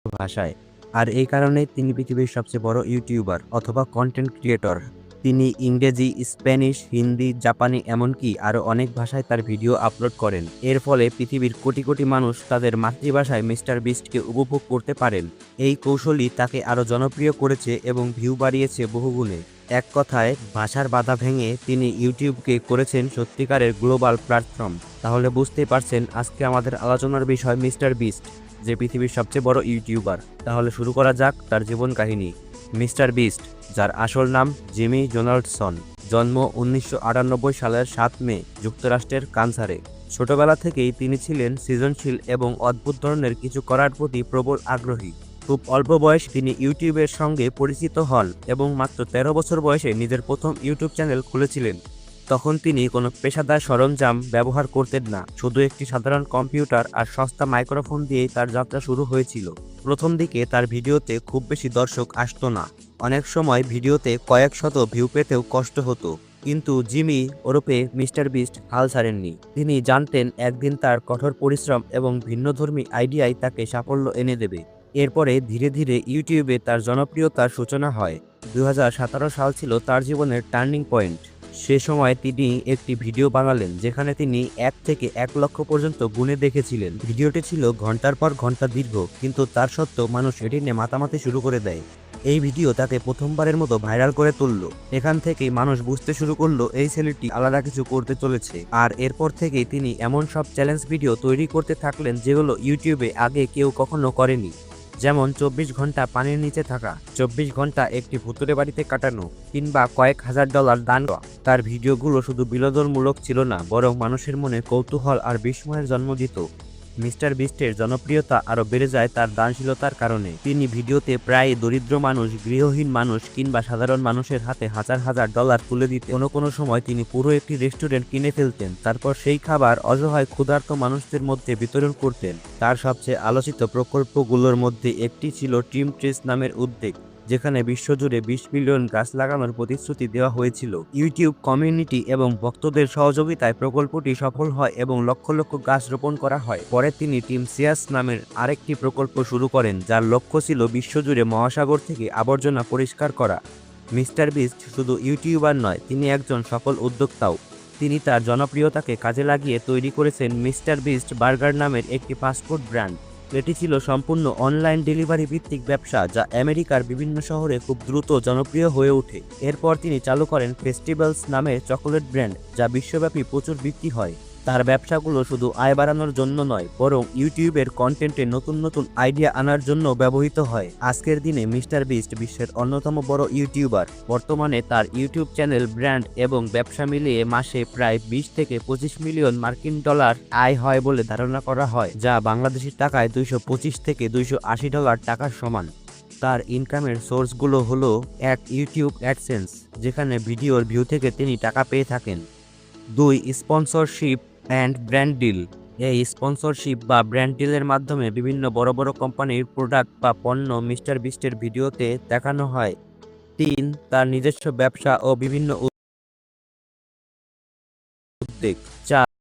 ভাষায়। আর এই কারণেই তিনি পৃথিবীর সবচেয়ে বড় ইউটিউবার অথবা কন্টেন্ট ক্রিয়েটর। তিনি ইংরেজি, স্প্যানিশ, হিন্দি, জাপানি এমনকি আরও অনেক ভাষায় তার ভিডিও আপলোড করেন। এর ফলে পৃথিবীর কোটি কোটি মানুষ তাদের মাতৃভাষায় মিস্টার বিস্টকে উপভোগ করতে পারেন। এই কৌশলই তাকে আরও জনপ্রিয় করেছে এবং ভিউ বাড়িয়েছে বহুগুণে। এক কথায়, ভাষার বাধা ভেঙে তিনি ইউটিউবকে করেছেন সত্যিকারের গ্লোবাল প্ল্যাটফর্ম। তাহলে বুঝতেই পারছেন আজকে আমাদের আলোচনার বিষয় মিস্টার বিস্ট, যে পৃথিবীর সবচেয়ে বড় ইউটিউবার। তাহলে শুরু করা যাক তার জীবন কাহিনী। মিস্টার বিস্ট, যার আসল নাম জিমি ডোনাল্ডসন, জন্ম 1998 সালের 7 মে যুক্তরাষ্ট্রের কানসারে। ছোটবেলা থেকেই তিনি ছিলেন সৃজনশীল এবং অদ্ভুত ধরনের কিছু করার প্রতি প্রবল আগ্রহী। খুব অল্প বয়সে তিনি ইউটিউবের সঙ্গে পরিচিত হন এবং মাত্র 13 বছর বয়সে নিজের প্রথম ইউটিউব চ্যানেল খুলেছিলেন। তখন তিনি কোনো পেশাদার সরঞ্জাম ব্যবহার করতেন না, শুধু একটি সাধারণ কম্পিউটার আর সস্তা মাইক্রোফোন দিয়েই তার যাত্রা শুরু হয়েছিল। প্রথম দিকে তার ভিডিওতে খুব বেশি দর্শক আসতো না, অনেক সময় ভিডিওতে কয়েক শত ভিউ পেতেও কষ্ট হতো। কিন্তু জিমি ওরফে মিস্টার বিস্ট হাল ছাড়েননি। তিনি জানতেন একদিন তার কঠোর পরিশ্রম এবং ভিন্নধর্মী আইডিয়াই তাকে সাফল্য এনে দেবে। এরপরে ধীরে ধীরে ইউটিউবে তার জনপ্রিয়তার সূচনা হয়। 2017 সাল ছিল তার জীবনের টার্নিং পয়েন্ট। সে সময় তিনি একটি ভিডিও বানালেন যেখানে তিনি 1 থেকে 1 লক্ষ পর্যন্ত গুণে দেখেছিলেন। ভিডিওটি ছিল ঘন্টার পর ঘন্টা দীর্ঘ, কিন্তু তার সত্ত্বেও মানুষ এটি নিয়ে মাতামাতি শুরু করে দেয়। এই ভিডিও তাকে প্রথমবারের মতো ভাইরাল করে তুলল। এখান থেকেই মানুষ বুঝতে শুরু করলো এই ছেলেটি আলাদা কিছু করতে চলেছে। আর এরপর থেকেই তিনি এমন সব চ্যালেঞ্জ ভিডিও তৈরি করতে থাকলেন যেগুলো ইউটিউবে আগে কেউ কখনো করেনি। যেমন 24 ঘন্টা পানির নিচে থাকা, 24 ঘন্টা একটি ভুতুড়ে বাড়িতে কাটানো, কিংবা কয়েক হাজার ডলার দান করা। তার ভিডিওগুলো শুধু বিনোদনমূলক ছিল না, বরং মানুষের মনে কৌতূহল আর বিস্ময়ের জন্ম দিত। মিস্টার বিস্টের জনপ্রিয়তা আরও বেড়ে যায় তার দানশীলতার কারণে। তিনি ভিডিওতে প্রায় দরিদ্র মানুষ, গৃহহীন মানুষ কিংবা সাধারণ মানুষের হাতে হাজার হাজার ডলার তুলে দিতেন। কোনো কোনো সময় তিনি পুরো একটি রেস্টুরেন্ট কিনে ফেলতেন, তারপর সেই খাবার অসহায় ক্ষুধার্ত মানুষদের মধ্যে বিতরণ করতেন। তার সবচেয়ে আলোচিত প্রকল্পগুলোর মধ্যে একটি ছিল ট্রিম ট্রিজ নামের উদ্যোগ, যেখানে বিশ্বজুড়ে 20 মিলিয়ন গাছ লাগানোর প্রতিশ্রুতি দেওয়া হয়েছিল। ইউটিউব কমিউনিটি এবং ভক্তদের সহযোগিতায় প্রকল্পটি সফল হয় এবং লক্ষ লক্ষ গাছ রোপণ করা হয়। পরে তিনি টিম সিয়াস নামের আরেকটি প্রকল্প শুরু করেন, যার লক্ষ্য ছিল বিশ্বজুড়ে মহাসাগর থেকে আবর্জনা পরিষ্কার করা। মিস্টার বিস্ট শুধু ইউটিউবার নয়, তিনি একজন সফল উদ্যোক্তাও। তিনি তার জনপ্রিয়তাকে কাজে লাগিয়ে তৈরি করেছেন মিস্টার বিস্ট বার্গার নামের একটি ফাস্টফুড ব্র্যান্ড। এটি ছিল সম্পূর্ণ অনলাইন ডেলিভারি ভিত্তিক ব্যবসা, যা আমেরিকার বিভিন্ন শহরে খুব দ্রুত জনপ্রিয় হয়ে ওঠে। এরপর তিনি চালু করেন ফেস্টিভ্যালস নামের চকোলেট ব্র্যান্ড, যা বিশ্বব্যাপী প্রচুর বিক্রি হয়। তার ব্যবসাগুলো শুধু আয় বাড়ানোর জন্য নয়, বরং ইউটিউবের কন্টেন্টে নতুন নতুন আইডিয়া আনার জন্য ব্যবহৃত হয়। আজকের দিনে মিস্টার বিস্ট বিশ্বের অন্যতম বড় ইউটিউবার। বর্তমানে তার ইউটিউব চ্যানেল, ব্র্যান্ড এবং ব্যবসা মিলিয়ে মাসে প্রায় 20 থেকে 25 মিলিয়ন মার্কিন ডলার আয় হয় বলে ধারণা করা হয়, যা বাংলাদেশি টাকায় 225 থেকে 280 ডলার টাকার সমান। তার ইনকামের সোর্সগুলো হলো: 1. ইউটিউব অ্যাডসেন্স, যেখানে ভিডিওর ভিউ থেকে তিনি টাকা পেয়ে থাকেন। 2. স্পন্সরশিপ অ্যান্ড ব্র্যান্ড ডিল, এই স্পন্সরশিপ বা ব্র্যান্ড ডিলের মাধ্যমে বিভিন্ন বড় বড় কোম্পানির প্রোডাক্ট বা পণ্য মিস্টার বিস্টের ভিডিওতে দেখানো হয়। 3. তার নিজস্ব ব্যবসা ও বিভিন্ন উদ্যোগ। 4.